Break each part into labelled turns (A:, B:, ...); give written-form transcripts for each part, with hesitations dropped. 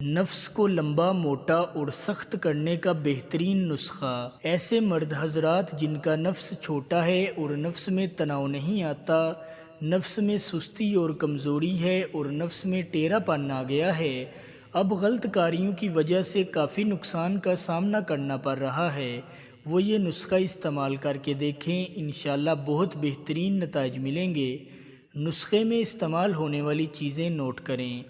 A: نفس کو لمبا، موٹا اور سخت کرنے کا بہترین نسخہ۔ ایسے مرد حضرات جن کا نفس چھوٹا ہے اور نفس میں تناؤ نہیں آتا، نفس میں سستی اور کمزوری ہے اور نفس میں ٹیڑھا پن آ گیا ہے، اب غلط کاریوں کی وجہ سے کافی نقصان کا سامنا کرنا پڑ رہا ہے، وہ یہ نسخہ استعمال کر کے دیکھیں، انشاءاللہ بہت بہترین نتائج ملیں گے۔ نسخے میں استعمال ہونے والی چیزیں نوٹ کریں۔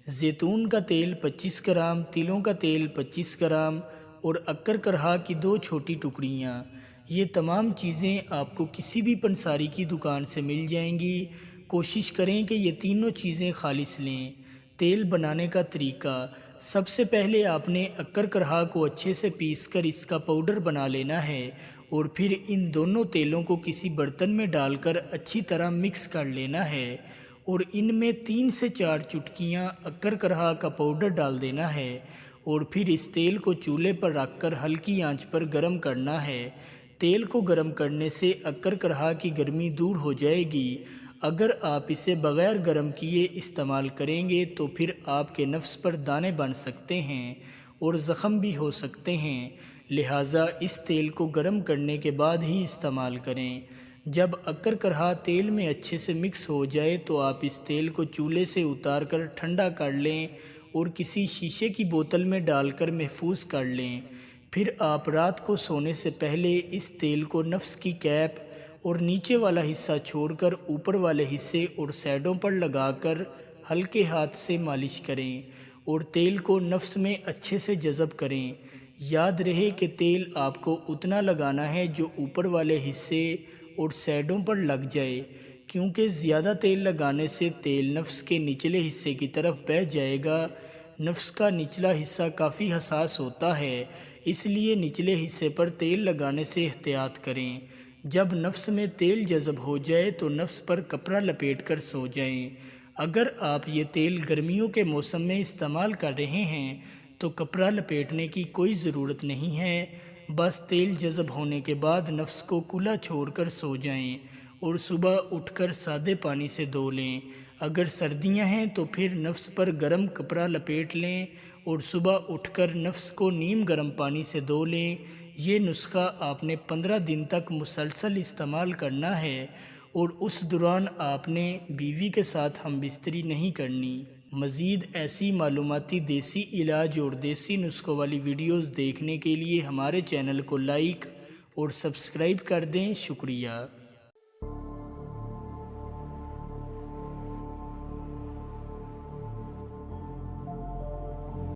A: زیتون کا تیل 25 گرام، تلوں کا تیل 25 گرام اور عکر کرہا کی 2 چھوٹی ٹکڑیاں۔ یہ تمام چیزیں آپ کو کسی بھی پنساری کی دکان سے مل جائیں گی۔ کوشش کریں کہ یہ تینوں چیزیں خالص لیں۔ تیل بنانے کا طریقہ: سب سے پہلے آپ نے عکر کرہا کو اچھے سے پیس کر اس کا پاؤڈر بنا لینا ہے اور پھر ان دونوں تیلوں کو کسی برتن میں ڈال کر اچھی طرح مکس کر لینا ہے اور ان میں 3 سے 4 چٹکیاں عکر کرہا کا پاؤڈر ڈال دینا ہے اور پھر اس تیل کو چولہے پر رکھ کر ہلکی آنچ پر گرم کرنا ہے۔ تیل کو گرم کرنے سے عکر کرہا کی گرمی دور ہو جائے گی۔ اگر آپ اسے بغیر گرم کیے استعمال کریں گے تو پھر آپ کے نفس پر دانے بن سکتے ہیں اور زخم بھی ہو سکتے ہیں، لہٰذا اس تیل کو گرم کرنے کے بعد ہی استعمال کریں۔ جب عکر کرہا تیل میں اچھے سے مکس ہو جائے تو آپ اس تیل کو چولہے سے اتار کر ٹھنڈا کر لیں اور کسی شیشے کی بوتل میں ڈال کر محفوظ کر لیں۔ پھر آپ رات کو سونے سے پہلے اس تیل کو نفس کی کیپ اور نیچے والا حصہ چھوڑ کر اوپر والے حصے اور سائیڈوں پر لگا کر ہلکے ہاتھ سے مالش کریں اور تیل کو نفس میں اچھے سے جذب کریں۔ یاد رہے کہ تیل آپ کو اتنا لگانا ہے جو اوپر والے حصے اور سائیڈوں پر لگ جائے، کیونکہ زیادہ تیل لگانے سے تیل نفس کے نچلے حصے کی طرف بہہ جائے گا۔ نفس کا نچلا حصہ کافی حساس ہوتا ہے، اس لیے نچلے حصے پر تیل لگانے سے احتیاط کریں۔ جب نفس میں تیل جذب ہو جائے تو نفس پر کپڑا لپیٹ کر سو جائیں۔ اگر آپ یہ تیل گرمیوں کے موسم میں استعمال کر رہے ہیں تو کپڑا لپیٹنے کی کوئی ضرورت نہیں ہے، بس تیل جذب ہونے کے بعد نفس کو کھلا چھوڑ کر سو جائیں اور صبح اٹھ کر سادے پانی سے دھو لیں۔ اگر سردیاں ہیں تو پھر نفس پر گرم کپڑا لپیٹ لیں اور صبح اٹھ کر نفس کو نیم گرم پانی سے دھو لیں۔ یہ نسخہ آپ نے 15 دن تک مسلسل استعمال کرنا ہے اور اس دوران آپ نے بیوی کے ساتھ ہم بستری نہیں کرنی۔ مزید ایسی معلوماتی دیسی علاج اور دیسی نسخوں والی ویڈیوز دیکھنے کے لیے ہمارے چینل کو لائک اور سبسکرائب کر دیں۔ شکریہ۔